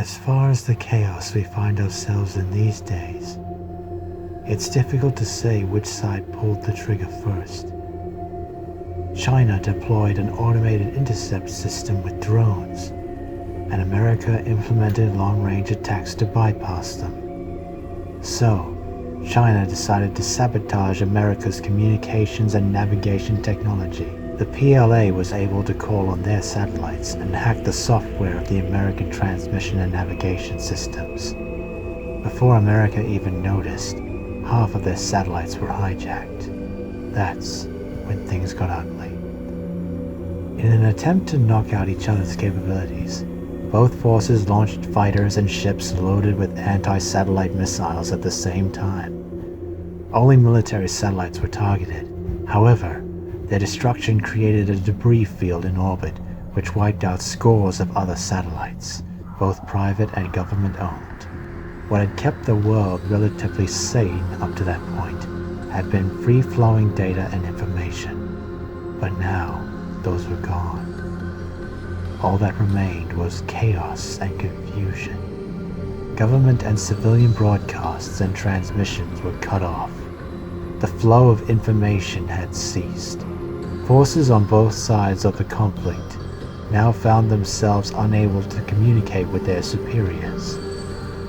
As far as the chaos we find ourselves in these days, it's difficult to say which side pulled the trigger first. China deployed an automated intercept system with drones, and America implemented long-range attacks to bypass them. So, China decided to sabotage America's communications and navigation technology. The PLA was able to call on their satellites and hack the software of the American transmission and navigation systems. Before America even noticed, half of their satellites were hijacked. That's when things got ugly. In an attempt to knock out each other's capabilities, both forces launched fighters and ships loaded with anti-satellite missiles at the same time. Only military satellites were targeted. However, their destruction created a debris field in orbit, which wiped out scores of other satellites, both private and government-owned. What had kept the world relatively sane up to that point had been free-flowing data and information. But now, those were gone. All that remained was chaos and confusion. Government and civilian broadcasts and transmissions were cut off. The flow of information had ceased. Forces on both sides of the conflict now found themselves unable to communicate with their superiors.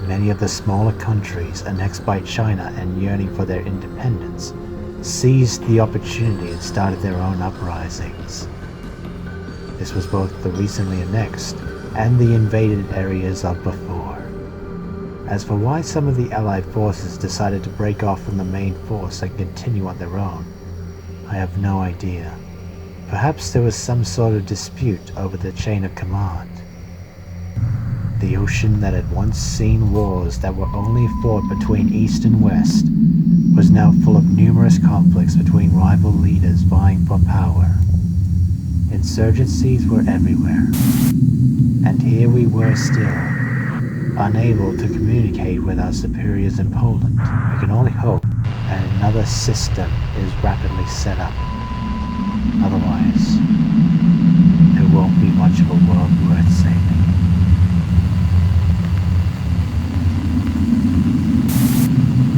Many of the smaller countries annexed by China and yearning for their independence seized the opportunity and started their own uprisings. This was both the recently annexed and the invaded areas of before. As for why some of the Allied forces decided to break off from the main force and continue on their own, I have no idea. Perhaps there was some sort of dispute over the chain of command. The ocean that had once seen wars that were only fought between East and West was now full of numerous conflicts between rival leaders vying for power. Insurgencies were everywhere, and here we were still, unable to communicate with our superiors in Poland. We can only hope that another system is rapidly set up. Otherwise, there won't be much of a world worth saving.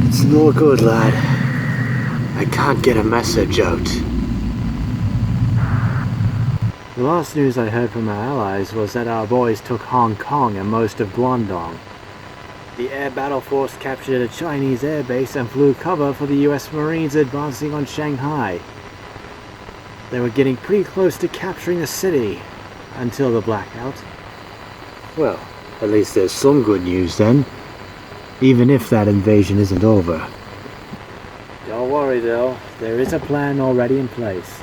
It's no good, lad. I can't get a message out. The last news I heard from our allies was that our boys took Hong Kong and most of Guangdong. The air battle force captured a Chinese airbase and flew cover for the US Marines advancing on Shanghai. They were getting pretty close to capturing the city, until the blackout. Well, at least there's some good news then, even if that invasion isn't over. Don't worry though, there is a plan already in place.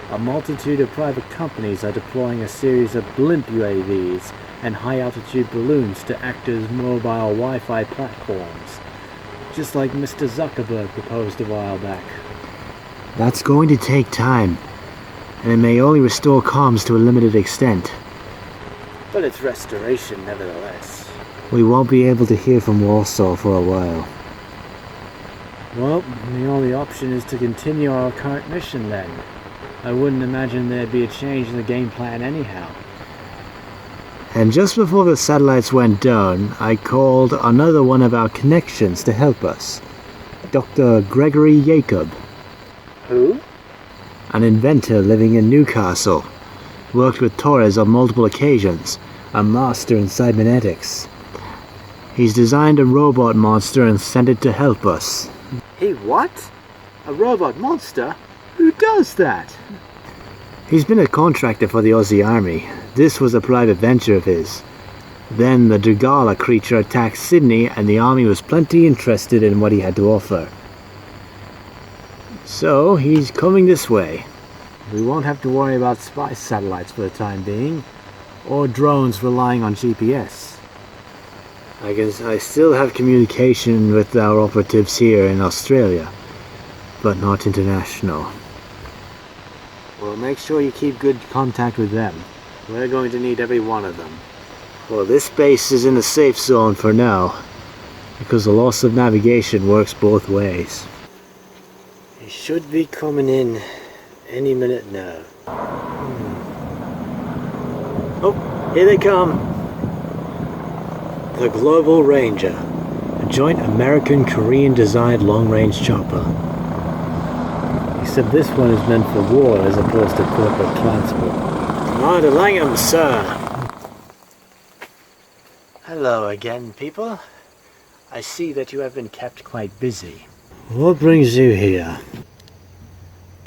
A multitude of private companies are deploying a series of blimp UAVs and high-altitude balloons to act as mobile Wi-Fi platforms, just like Mr. Zuckerberg proposed a while back. That's going to take time, and it may only restore comms to a limited extent. But it's restoration nevertheless. We won't be able to hear from Warsaw for a while. Well, the only option is to continue our current mission then. I wouldn't imagine there'd be a change in the game plan anyhow. And just before the satellites went down, I called another one of our connections to help us. Dr. Gregory Jacob. Who? An inventor living in Newcastle. Worked with Torres on multiple occasions. A master in cybernetics. He's designed a robot monster and sent it to help us. He what? A robot monster? Who does that? He's been a contractor for the Aussie Army. This was a private venture of his. Then the Dragala creature attacked Sydney and the army was plenty interested in what he had to offer. So he's coming this way. We won't have to worry about spy satellites for the time being, or drones relying on GPS. I still have communication with our operatives here in Australia, but not international. Well, make sure you keep good contact with them. We're going to need every one of them. Well, this base is in a safe zone for now, because the loss of navigation works both ways. They should be coming in any minute now. Oh, here they come. The Global Ranger, a joint American-Korean designed long-range chopper. Except this one is meant for war as opposed to corporate transport. Commander Langham, sir. Hello again, people. I see that you have been kept quite busy. What brings you here?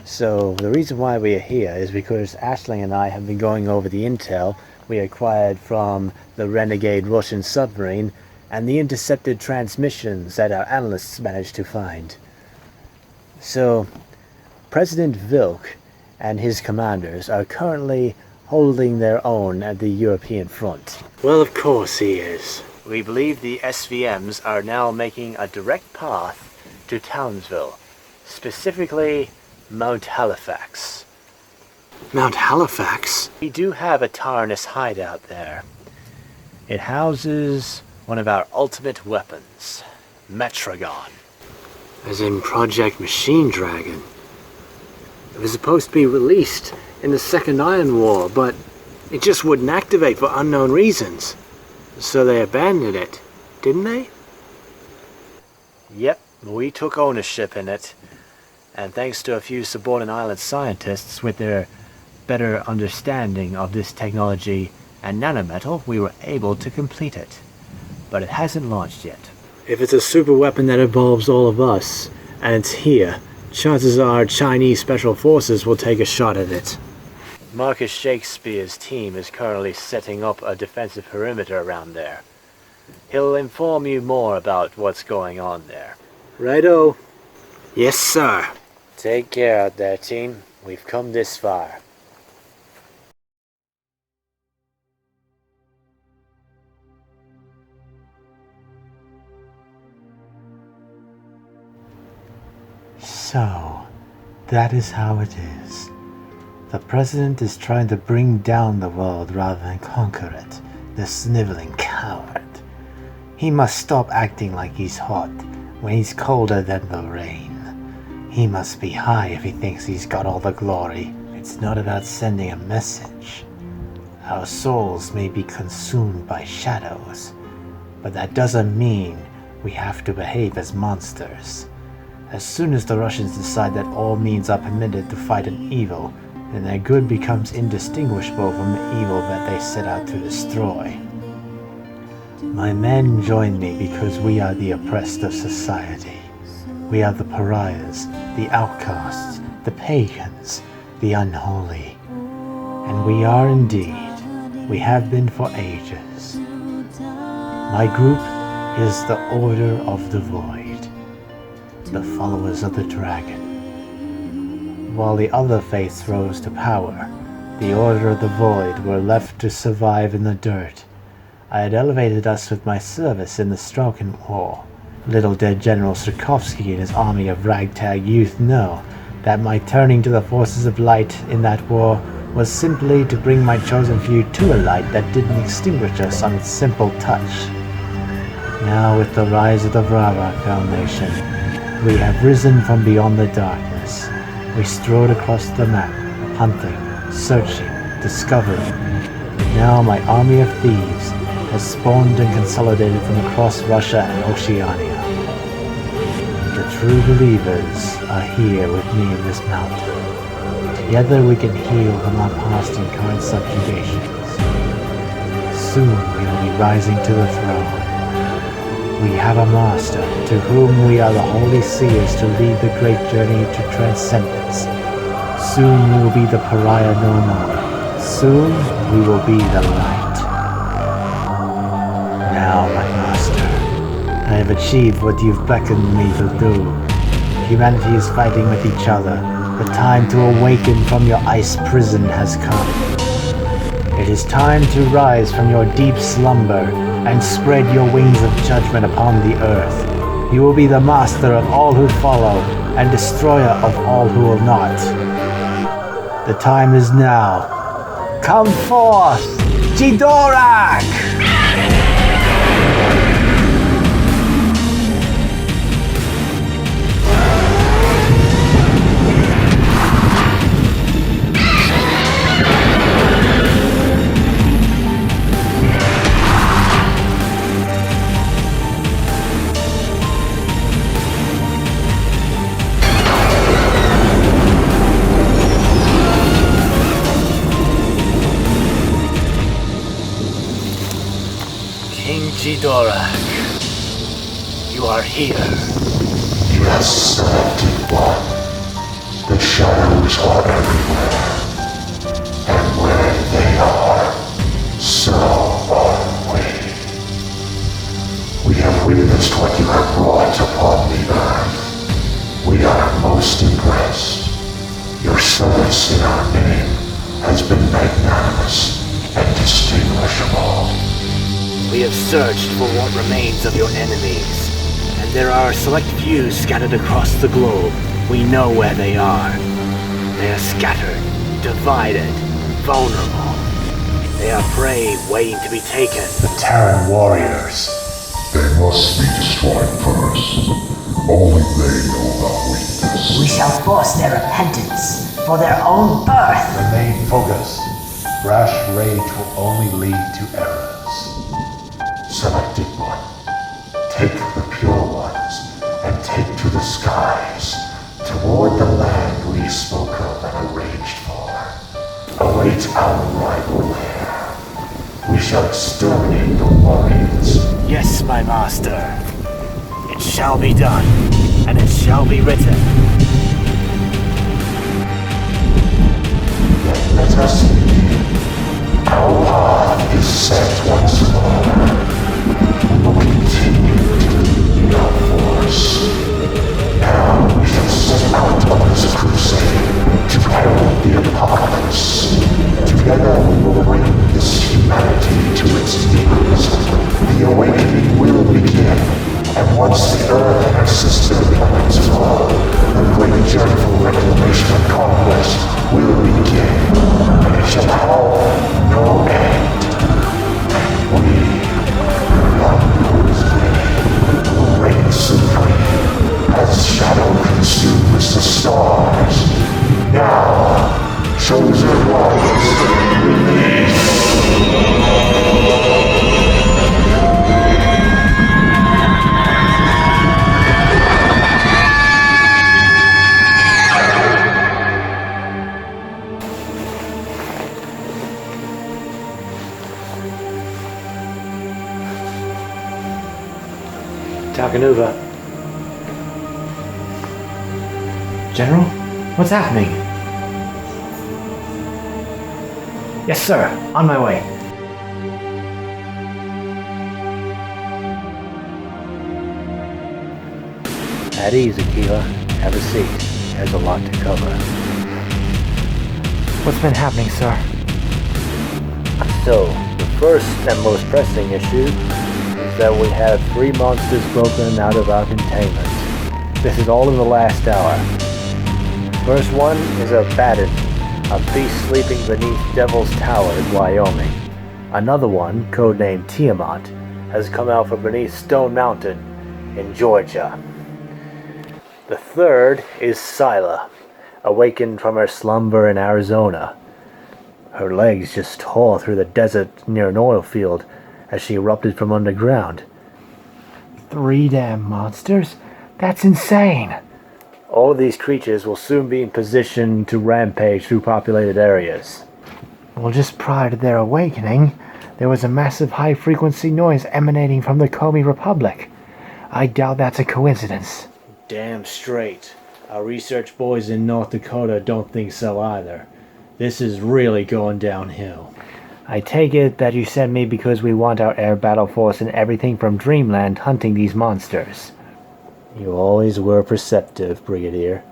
So, the reason why we are here is because Ashling and I have been going over the intel we acquired from the renegade Russian submarine and the intercepted transmissions that our analysts managed to find. So, President Vilk and his commanders are currently holding their own at the European front. Well, of course he is. We believe the SVMs are now making a direct path to Townsville, specifically Mount Halifax. Mount Halifax? We do have a Tarnus hideout there. It houses one of our ultimate weapons, Metragon. As in Project Machine Dragon. It was supposed to be released in the Second Iron War, but it just wouldn't activate for unknown reasons. So they abandoned it, didn't they? Yep, we took ownership in it. And thanks to a few subordinate island scientists with their better understanding of this technology and nanometal, we were able to complete it. But it hasn't launched yet. If it's a super weapon that involves all of us, and it's here, chances are Chinese special forces will take a shot at it. Marcus Shakespeare's team is currently setting up a defensive perimeter around there. He'll inform you more about what's going on there. Righto. Yes, sir. Take care out there, team. We've come this far. So, that is how it is. The president is trying to bring down the world rather than conquer it, the sniveling coward. He must stop acting like he's hot when he's colder than the rain. He must be high if he thinks he's got all the glory. It's not about sending a message. Our souls may be consumed by shadows, but that doesn't mean we have to behave as monsters. As soon as the Russians decide that all means are permitted to fight an evil, then their good becomes indistinguishable from the evil that they set out to destroy. My men join me because we are the oppressed of society. We are the pariahs, the outcasts, the pagans, the unholy. And we are indeed. We have been for ages. My group is the Order of the Void, the followers of the dragon. While the other faiths rose to power, the Order of the Void were left to survive in the dirt. I had elevated us with my service in the Strelkan War. Little did General Sirkovsky and his army of ragtag youth know that my turning to the forces of light in that war was simply to bring my chosen few to a light that didn't extinguish us on its simple touch. Now, with the rise of the Vrabac Foundation, we have risen from beyond the darkness. We strode across the map, hunting, searching, discovering. Now my army of thieves has spawned and consolidated from across Russia and Oceania. The true believers are here with me in this mountain. Together we can heal from our past and current subjugations. Soon we will be rising to the throne. We have a master to whom we are the holy seers to lead the great journey to transcendence. Soon we will be the pariah no more. Soon we will be the light. Now, my master, I have achieved what you've beckoned me to do. Humanity is fighting with each other. The time to awaken from your ice prison has come. It is time to rise from your deep slumber and spread your wings of judgment upon the earth. You will be the master of all who follow and destroyer of all who will not. The time is now. Come forth, Jidorak! Dorak. You are here. Yes, selected one. The shadows are everywhere. And where they are, so are we. We have witnessed what you have brought upon the earth. We are most impressed. Your service in our name has been magnanimous and distinguishable. We have searched for what remains of your enemies, and there are a select few scattered across the globe. We know where they are. They are scattered, divided, vulnerable. They are prey waiting to be taken. The Terran warriors. They must be destroyed first. Only they know our weakness. We shall force their repentance for their own birth. Remain focused. Rash rage will only lead to errors. Selected one. Take the pure ones and take to the skies, toward the land we spoke of and arranged for. Await our arrival there. We shall exterminate the warriors. Yes, my master. It shall be done, and it shall be written. Then let us begin. Our path is set once more. We will continue to lead our force. Now we shall set out on this crusade to herald the apocalypse. Together we will bring this humanity to its knees. The awakening will begin, and once the earth and her sister planets fall, the great journey for reclamation and conquest will begin, and it shall have no end. And we, none whose reign, will reign supreme, as shadow consumes the stars. Now, chosen ones, release! Takanuva. General? What's happening? Yes, sir. On my way. At ease, Aquila. Have a seat. There's a lot to cover. What's been happening, sir? So, the first and most pressing issue is that we have 3 monsters broken out of our containment. This is all in the last hour. First one is a Pagan, a beast sleeping beneath Devil's Tower in Wyoming. Another one, codenamed Tiamat, has come out from beneath Stone Mountain in Georgia. The third is Scylla, awakened from her slumber in Arizona. Her legs just tore through the desert near an oil field as she erupted from underground. 3 damn monsters? That's insane! All of these creatures will soon be in position to rampage through populated areas. Well, just prior to their awakening, there was a massive high-frequency noise emanating from the Komi Republic. I doubt that's a coincidence. Damn straight. Our research boys in North Dakota don't think so either. This is really going downhill. I take it that you sent me because we want our air battle force and everything from Dreamland hunting these monsters. You always were perceptive, Brigadier.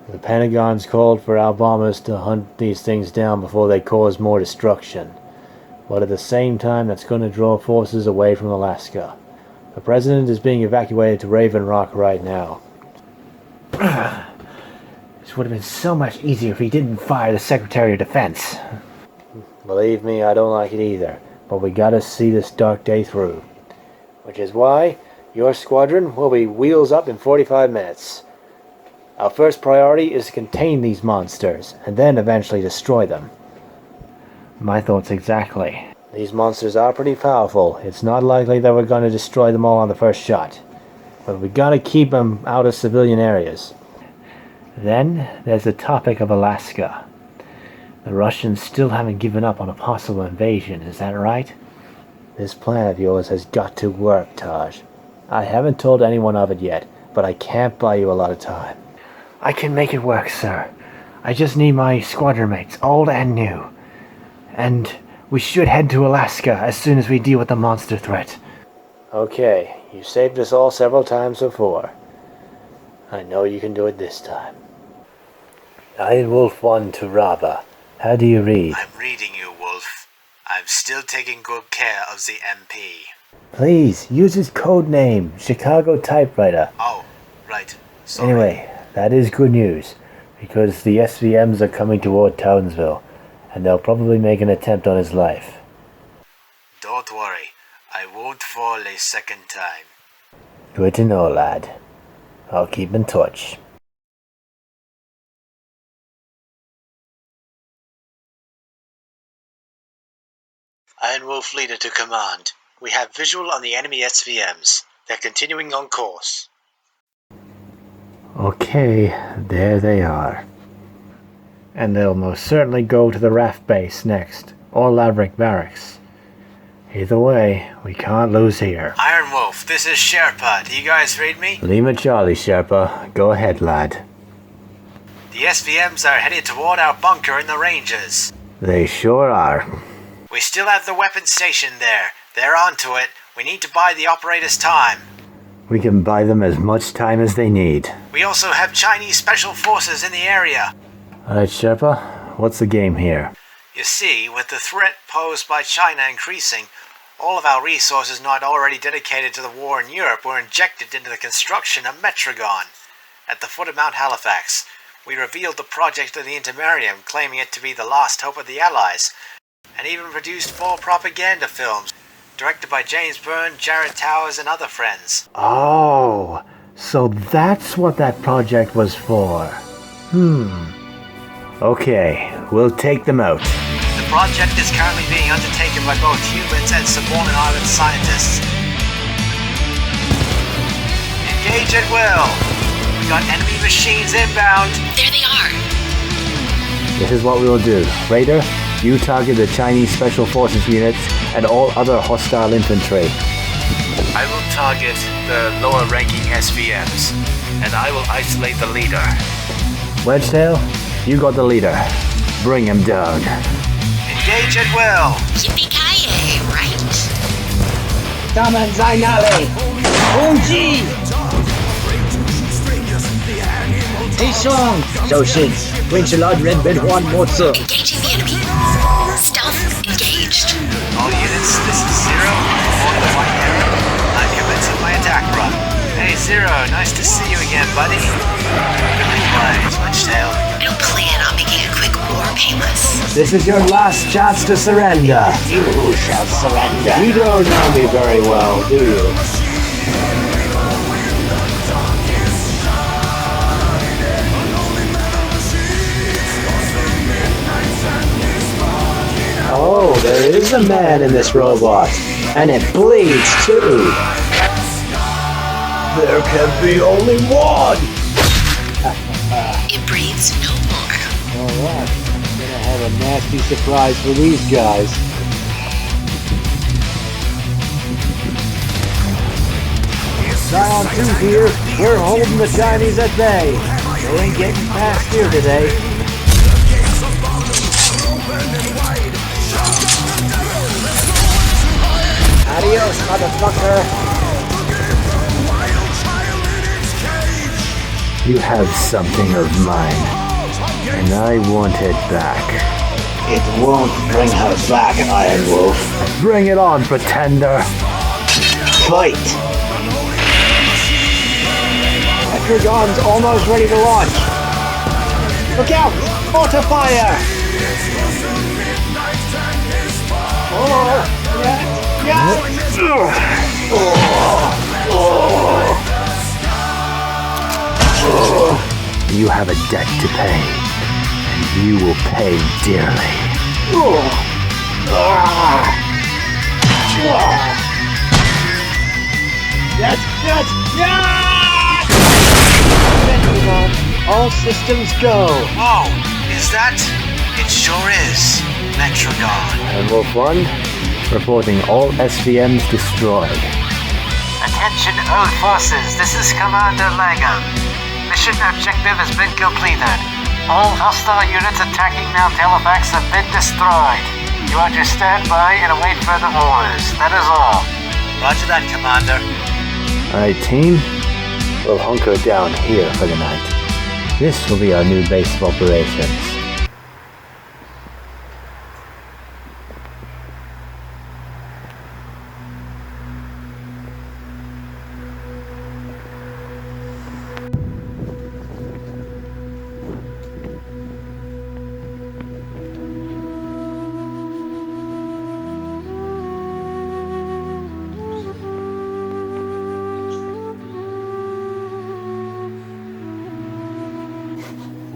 The Pentagon's called for our bombers to hunt these things down before they cause more destruction. But at the same time, that's going to draw forces away from Alaska. The President is being evacuated to Raven Rock right now. This would have been so much easier if he didn't fire the Secretary of Defense. Believe me, I don't like it either, but we gotta see this dark day through. Which is why your squadron will be wheels up in 45 minutes. Our first priority is to contain these monsters, and then eventually destroy them. My thoughts exactly. These monsters are pretty powerful. It's not likely that we're going to destroy them all on the first shot. But we gotta keep them out of civilian areas. Then there's the topic of Alaska. The Russians still haven't given up on a possible invasion, is that right? This plan of yours has got to work, Taj. I haven't told anyone of it yet, but I can't buy you a lot of time. I can make it work, sir. I just need my squadron mates, old and new. And we should head to Alaska as soon as we deal with the monster threat. Okay, you saved us all several times before. I know you can do it this time. Iron Wolf 1 to Rava. How do you read? I'm reading you, Wolf. I'm still taking good care of the MP. Please, use his code name, Chicago Typewriter. Oh, right. Sorry. Anyway, that is good news, because the SVMs are coming toward Townsville, and they'll probably make an attempt on his life. Don't worry. I won't fall a second time. Good to know, lad. I'll keep in touch. Iron Wolf Leader to command. We have visual on the enemy SVMs. They're continuing on course. Okay, there they are. And they'll most certainly go to the RAF base next, or Laverick Barracks. Either way, we can't lose here. Iron Wolf, this is Sherpa. Do you guys read me? Lima Charlie, Sherpa. Go ahead, lad. The SVMs are headed toward our bunker in the ranges. They sure are. We still have the weapons stationed there. They're onto it. We need to buy the operators time. We can buy them as much time as they need. We also have Chinese special forces in the area. Alright, Sherpa. What's the game here? You see, with the threat posed by China increasing, all of our resources not already dedicated to the war in Europe were injected into the construction of Metragon. At the foot of Mount Halifax, we revealed the project of the Intermarium, claiming it to be the last hope of the Allies, and even produced 4 propaganda films, directed by James Byrne, Jared Towers, and other friends. Oh, so that's what that project was for. Okay, we'll take them out. The project is currently being undertaken by both humans and subordinate island scientists. Engage at will. We got enemy machines inbound. There they are. This is what we will do. Raider, you target the Chinese Special Forces units and all other hostile infantry. I will target the lower-ranking SVMs, and I will isolate the leader. Wedgetail, you got the leader. Bring him down. Engage at will. Yippee-ki-yay, right? Damen sein alle! Unji! 黑双小心 Winchellard Red Bed 1 Mozart. Engaging the enemy. Stealth engaged. All units, this is Zero. On the white arrow. I'm commencing my attack run. Hey Zero, nice to see you again, buddy. Good replies, Wedgetail. I don't plan on making a quick war painless. This is your last chance to surrender. You shall surrender. You don't know me very well, do you? Oh, there is a man in this robot. And it bleeds too. There can be only one! It breathes no more. Alright, I'm gonna have a nasty surprise for these guys. Zion 2 here, we're holding the Chinese at bay. They ain't getting past here today. Adios, motherfucker! You have something of mine, and I want it back. It won't bring her back, Iron Wolf. Bring it on, pretender! Fight! Metragon's almost ready to launch. Look out! Mortar fire! Oh! Yeah! You have a debt to pay, and you will pay dearly. Yes! Metragon, all systems go. Whoa, is that? It sure is. Metragon. And Wolf 1, Reporting all SVMs destroyed. Attention all forces, this is Commander Pagan. Mission objective has been completed. All hostile units attacking Mount Halifax have been destroyed. You are to stand by and await further orders. That is all. Roger that, Commander. Alright, team. We'll hunker down here for the night. This will be our new base of operations.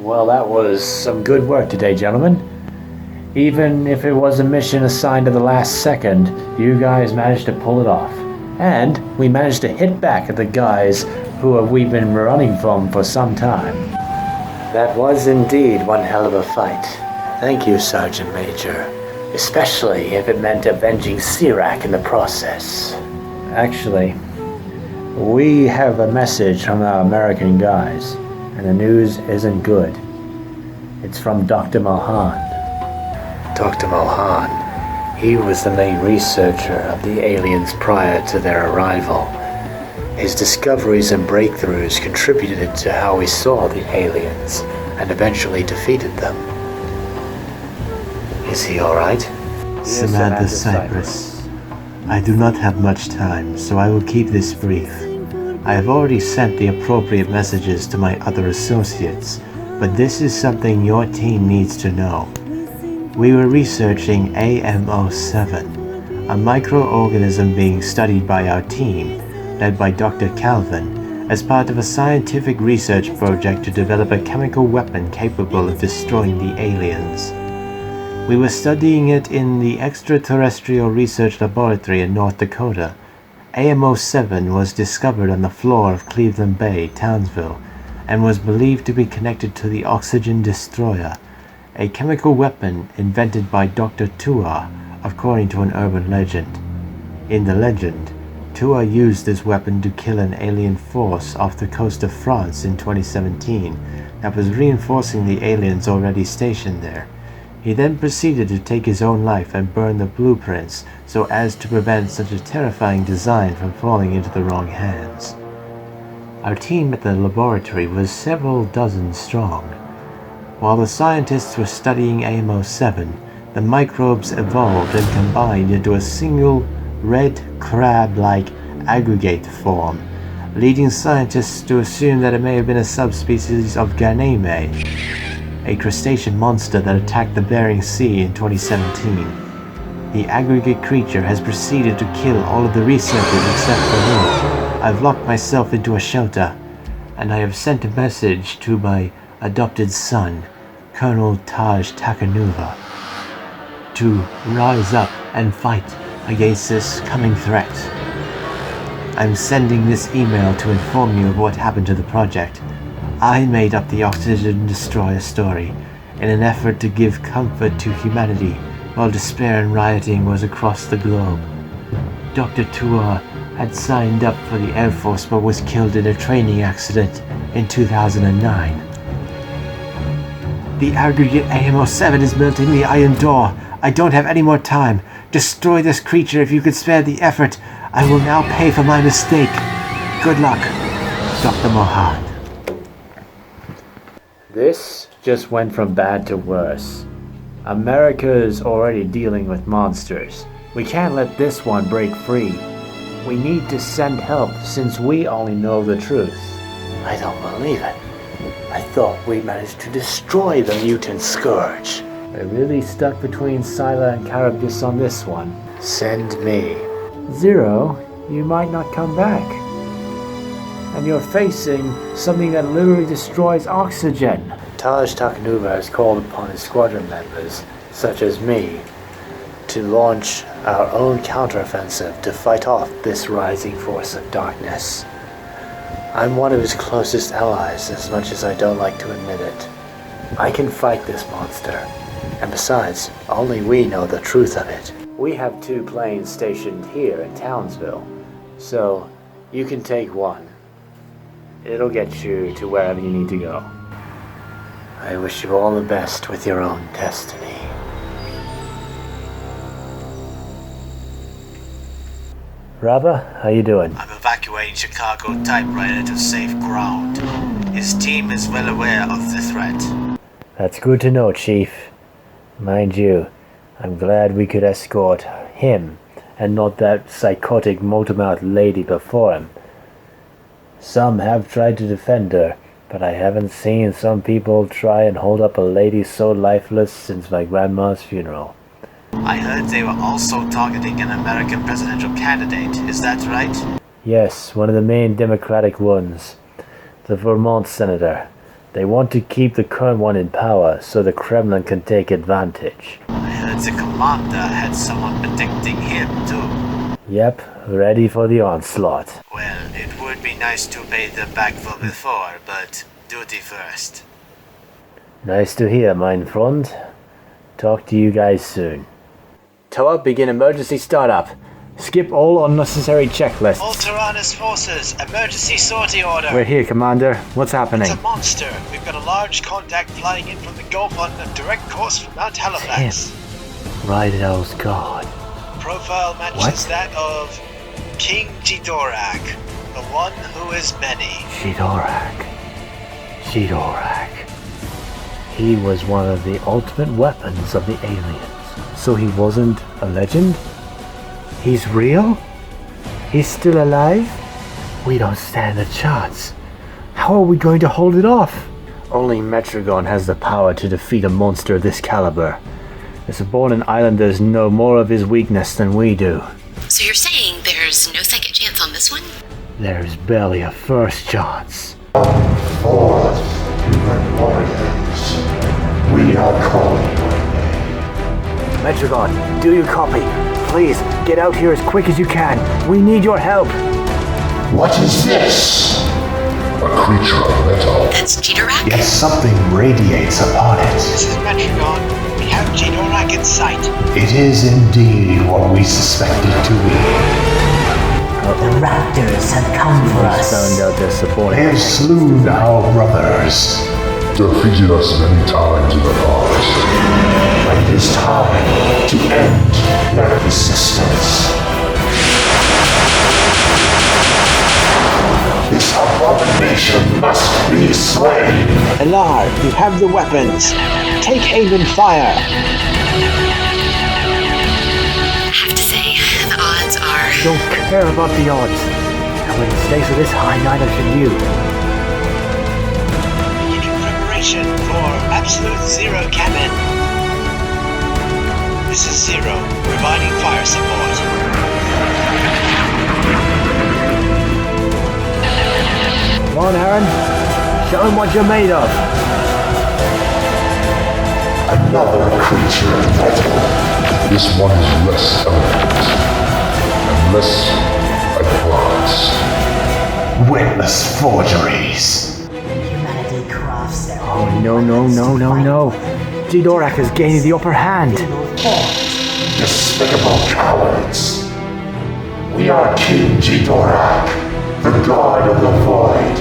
Well, that was some good work today, gentlemen. Even if it was a mission assigned to the last second, you guys managed to pull it off. And we managed to hit back at the guys who we've been running from for some time. That was indeed one hell of a fight. Thank you, Sergeant Major. Especially if it meant avenging Sirac in the process. Actually, we have a message from our American guys. And the news isn't good. It's from Dr. Mohan. Dr. Mohan, he was the main researcher of the aliens prior to their arrival. His discoveries and breakthroughs contributed to how we saw the aliens and eventually defeated them. Is he alright? Samantha Cypress. I do not have much time, so I will keep this brief. I have already sent the appropriate messages to my other associates, but this is something your team needs to know. We were researching AMO7, a microorganism being studied by our team, led by Dr. Calvin, as part of a scientific research project to develop a chemical weapon capable of destroying the aliens. We were studying it in the Extraterrestrial Research Laboratory in North Dakota. AMO7 was discovered on the floor of Cleveland Bay, Townsville, and was believed to be connected to the Oxygen Destroyer, a chemical weapon invented by Dr. Tua, according to an urban legend. In the legend, Tua used this weapon to kill an alien force off the coast of France in 2017 that was reinforcing the aliens already stationed there. He then proceeded to take his own life and burn the blueprints so as to prevent such a terrifying design from falling into the wrong hands. Our team at the laboratory was several dozen strong. While the scientists were studying AMO7, the microbes evolved and combined into a single red crab-like aggregate form, leading scientists to assume that it may have been a subspecies of Ganeme, a crustacean monster that attacked the Bering Sea in 2017. The aggregate creature has proceeded to kill all of the researchers except for me. I've locked myself into a shelter, and I have sent a message to my adopted son, Colonel Taj Takanuva, to rise up and fight against this coming threat. I'm sending this email to inform you of what happened to the project. I made up the Oxygen Destroyer story in an effort to give comfort to humanity while despair and rioting was across the globe. Dr. Tua had signed up for the Air Force but was killed in a training accident in 2009. The aggregate AMO7 is melting the iron door. I don't have any more time. Destroy this creature if you could spare the effort. I will now pay for my mistake. Good luck, Dr. Mohan. This just went from bad to worse. America's already dealing with monsters. We can't let this one break free. We need to send help since we only know the truth. I don't believe it. I thought we managed to destroy the mutant scourge. We're really stuck between Scylla and Charybdis on this one. Send me. Zero, you might not come back. And you're facing something that literally destroys oxygen. Taj Takanuva has called upon his squadron members, such as me, to launch our own counteroffensive to fight off this rising force of darkness. I'm one of his closest allies, as much as I don't like to admit it. I can fight this monster, and besides, only we know the truth of it. We have 2 planes stationed here in Townsville, so you can take one. It'll get you to wherever you need to go. I wish you all the best with your own destiny. Rava, how you doing? I'm evacuating Chicago typewriter to safe ground. His team is well aware of the threat. That's good to know, Chief. Mind you, I'm glad we could escort him and not that psychotic motor-mouthed lady before him. Some have tried to defend her, but I haven't seen some people try and hold up a lady so lifeless since my grandma's funeral. I heard they were also targeting an American presidential candidate. Is that right? Yes, one of the main Democratic ones. The Vermont senator. They want to keep the current one in power so the Kremlin can take advantage. I heard the commander had someone protecting him too. Yep, ready for the onslaught. Well, it would be nice to pay them back for before, but duty first. Nice to hear, mein Freund. Talk to you guys soon. Tower, begin emergency startup. Skip all unnecessary checklists. All Tyrannus forces, emergency sortie order. We're here, Commander. What's happening? It's a monster. We've got a large contact flying in from the Gulf on a direct course from Mount Halifax. Ridel's god. Profile matches that of King Jidorak, the one who is many. Jidorak. He was one of the ultimate weapons of the aliens. So he wasn't a legend? He's real? He's still alive? We don't stand a chance. How are we going to hold it off? Only Metragon has the power to defeat a monster of this caliber. The Subornan Islanders know more of his weakness than we do. So you're saying there's no second chance on this one? There's barely a first chance. Forth, human warriors. We are calling your name. Metragon, do you copy? Please, get out here as quick as you can. We need your help. What is this? A creature of metal. That's Jidorak? Yet something radiates upon it. This is Metragon. We have Jidorak in sight. It is indeed what we suspected to be. The raptors have come for us. Found out their support. They have slewn our brothers. Defeated us many times in the past. But it is time to end their resistance. This abomination must be slain. Elar, you have the weapons. Take aim and fire. I have to say, the odds are... Don't care about the odds. And when the stakes are this high, neither should you. Beginning preparation for absolute zero cannon. This is Zero, providing fire support. Come on, Aaron. Show him what you're made of. Another creature of metal. This one is less elegant and less advanced. Witless forgeries. Humanity crafts their Oh, own no. Jidorak is gaining the upper hand. Despicable cowards. We are King Jidorak, the god of the void.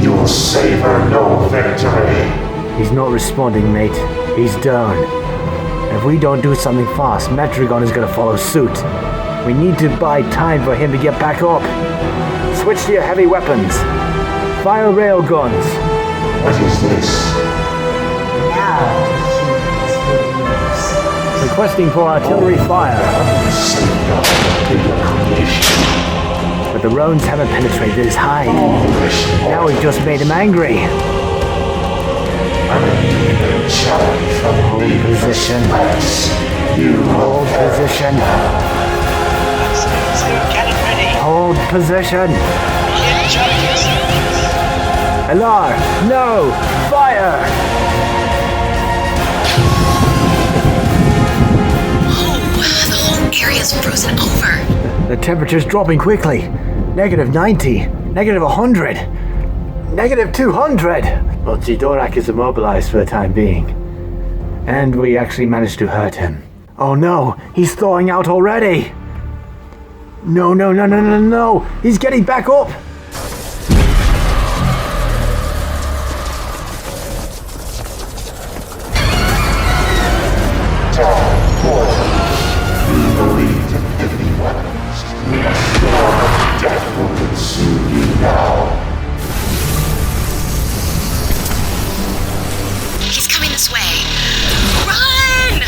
You will savor no victory. He's not responding, mate. He's down. If we don't do something fast, Metragon is going to follow suit. We need to buy time for him to get back up. Switch to your heavy weapons. Fire rail guns. What is this? Now humans will use. Requesting for artillery fire. But the rounds haven't penetrated his hide. Now we've just made him angry. Hold position. Hold position. Absolute cannon ready. Hold position. Begin charges. Elar, no! Fire! Oh, the whole area's frozen over. The temperature's dropping quickly. -90, -100, -200. Well, Jidorak is immobilized for the time being. And we actually managed to hurt him. Oh no, he's thawing out already! No, he's getting back up! You believed in gifting weapons. A storm of death will consume you now. He's coming this way. Run!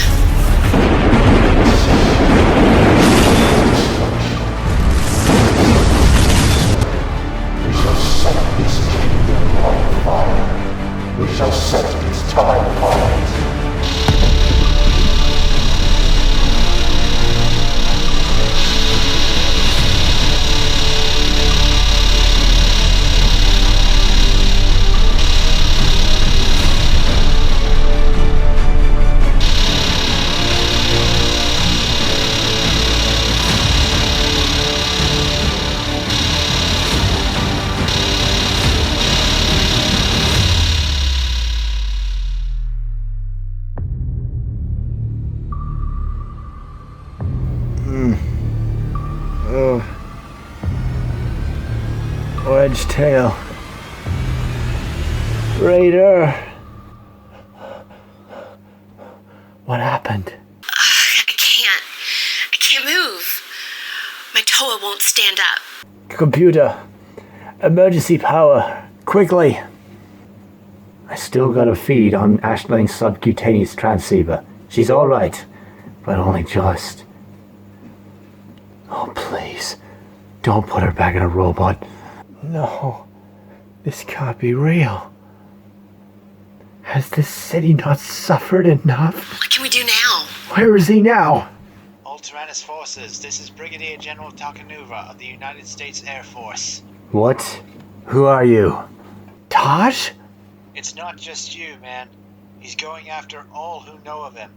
We shall set this kingdom on fire. We shall set its time apart. Wedge tail. Raider. What happened? I can't move. My Toa won't stand up. Computer. Emergency power. Quickly. I still got a feed on Ashling's subcutaneous transceiver. She's alright, but only just. Oh, please. Don't put her back in a robot. No. This can't be real. Has this city not suffered enough? What can we do now? Where is he now? All Tyrannus forces, this is Brigadier General Takanuva of the United States Air Force. What? Who are you? Taj? It's not just you, man. He's going after all who know of him.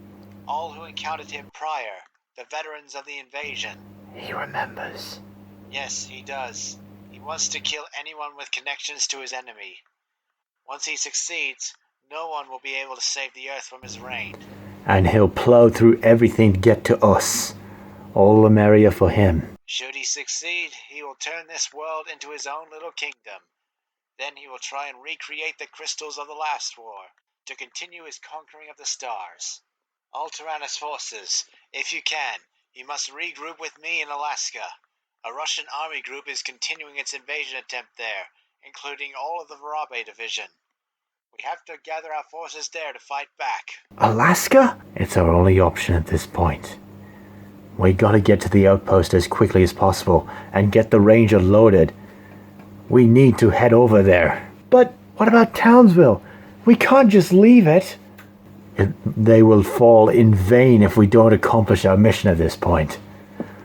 All who encountered him prior. The veterans of the invasion. He remembers. Yes, he does. He wants to kill anyone with connections to his enemy. Once he succeeds, no one will be able to save the Earth from his reign. And he'll plow through everything to get to us. All the merrier for him. Should he succeed, he will turn this world into his own little kingdom. Then he will try and recreate the crystals of the last war, to continue his conquering of the stars. All Tyrannus forces, if you can, you must regroup with me in Alaska. A Russian army group is continuing its invasion attempt there, including all of the Vrabac division. We have to gather our forces there to fight back. Alaska? It's our only option at this point. We gotta get to the outpost as quickly as possible and get the Ranger loaded. We need to head over there. But what about Townsville? We can't just leave it. They will fall in vain if we don't accomplish our mission at this point.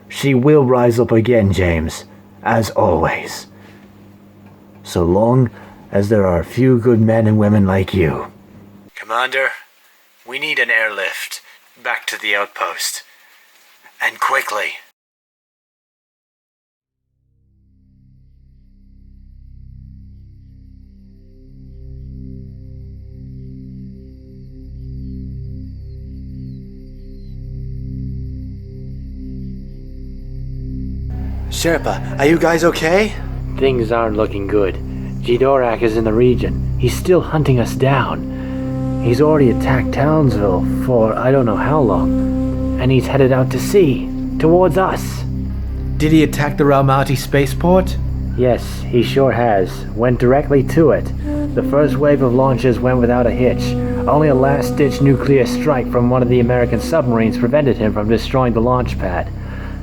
She will rise up again, James, as always. So long as there are a few good men and women like you. Commander, we need an airlift back to the outpost. And quickly. Sherpa, are you guys okay? Things aren't looking good. Jidorak is in the region. He's still hunting us down. He's already attacked Townsville for I don't know how long. And he's headed out to sea, towards us. Did he attack the Raumati spaceport? Yes, he sure has. Went directly to it. The first wave of launches went without a hitch. Only a last-ditch nuclear strike from one of the American submarines prevented him from destroying the launch pad.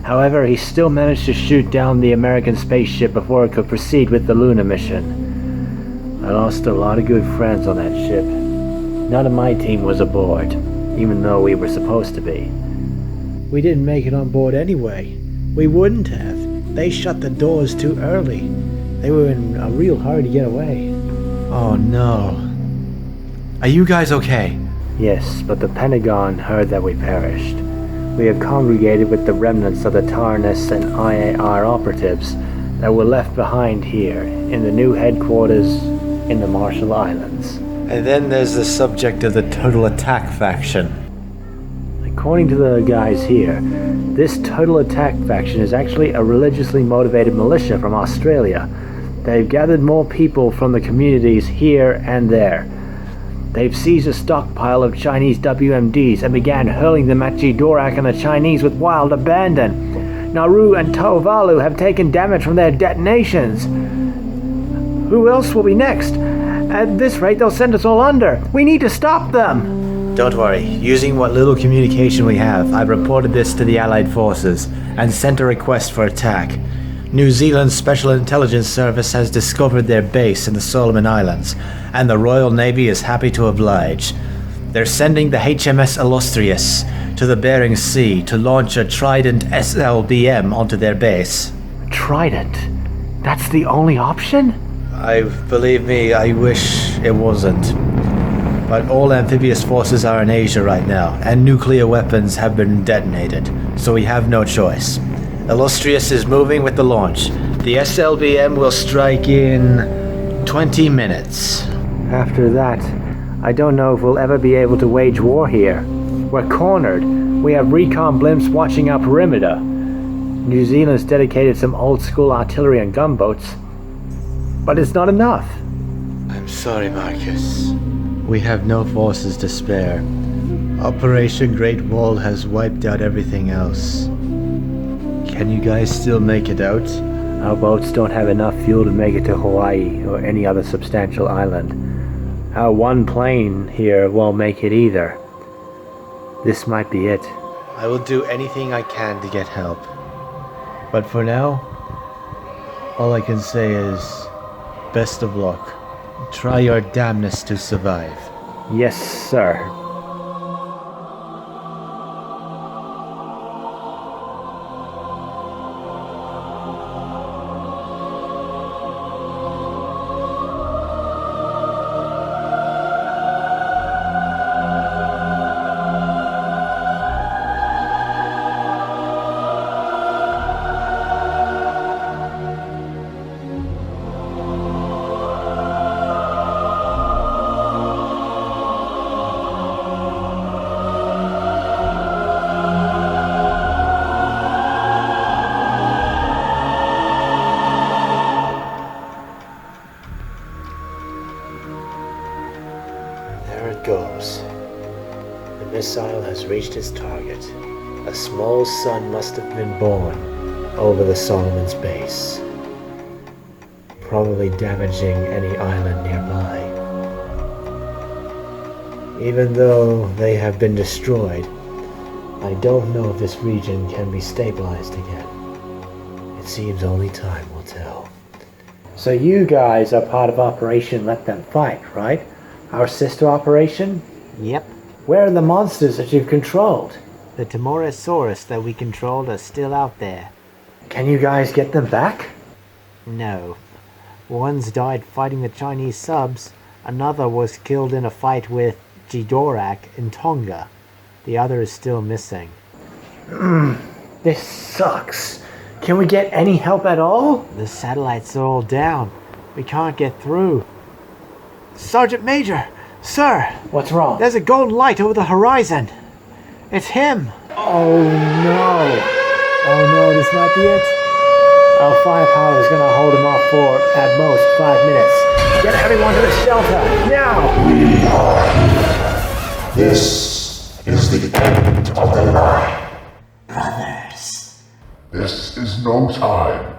However, he still managed to shoot down the American spaceship before it could proceed with the Luna mission. I lost a lot of good friends on that ship. None of my team was aboard, even though we were supposed to be. We didn't make it on board anyway. We wouldn't have. They shut the doors too early. They were in a real hurry to get away. Oh no. Are you guys okay? Yes, but the Pentagon heard that we perished. We have congregated with the remnants of the Tyrannus and IAR operatives that were left behind here in the new headquarters in the Marshall Islands. And then there's the subject of the Total Attack faction. I According to the guys here, this Total Attack faction is actually a religiously motivated militia from Australia. They've gathered more people from the communities here and there. They've seized a stockpile of Chinese WMDs and began hurling them at Jidorak and the Chinese with wild abandon. Nauru and Tuvalu have taken damage from their detonations. Who else will be next? At this rate, they'll send us all under. We need to stop them. Don't worry. Using what little communication we have, I've reported this to the Allied forces and sent a request for attack. New Zealand's Special Intelligence Service has discovered their base in the Solomon Islands, and the Royal Navy is happy to oblige. They're sending the HMS Illustrious to the Bering Sea to launch a Trident SLBM onto their base. Trident? That's the only option? Believe me, I wish it wasn't. But all amphibious forces are in Asia right now, and nuclear weapons have been detonated, so we have no choice. Illustrious is moving with the launch. The SLBM will strike in 20 minutes. After that, I don't know if we'll ever be able to wage war here. We're cornered. We have recon blimps watching our perimeter. New Zealand's dedicated some old-school artillery and gunboats. But it's not enough. I'm sorry, Marcus. We have no forces to spare. Operation Great Wall has wiped out everything else. Can you guys still make it out? Our boats don't have enough fuel to make it to Hawaii or any other substantial island. Our one plane here won't make it either. This might be it. I will do anything I can to get help. But for now, all I can say is, best of luck. Try your damnedest to survive. Yes, sir. Goes. The missile has reached its target. A small sun must have been born over the Solomon's base, probably damaging any island nearby. Even though they have been destroyed, I don't know if this region can be stabilized again. It seems only time will tell. So you guys are part of Operation Let Them Fight, right? Our sister operation? Yep. Where are the monsters that you've controlled? The Timorosaurus that we controlled are still out there. Can you guys get them back? No. One's died fighting the Chinese subs, another was killed in a fight with Jidorak in Tonga. The other is still missing. This sucks. Can we get any help at all? The satellites are all down. We can't get through. Sergeant Major! Sir! What's wrong? There's a golden light over the horizon. It's him! Oh no! Oh no, this might be it. Our firepower is gonna hold him off for, at most, 5 minutes. Get everyone to the shelter, now! We are. This is the end of the line. Brothers. This is no time.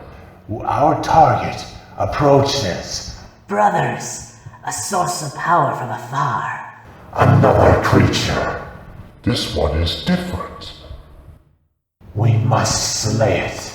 Our target approaches. Brothers. A source of power from afar. Another creature. This one is different. We must slay it.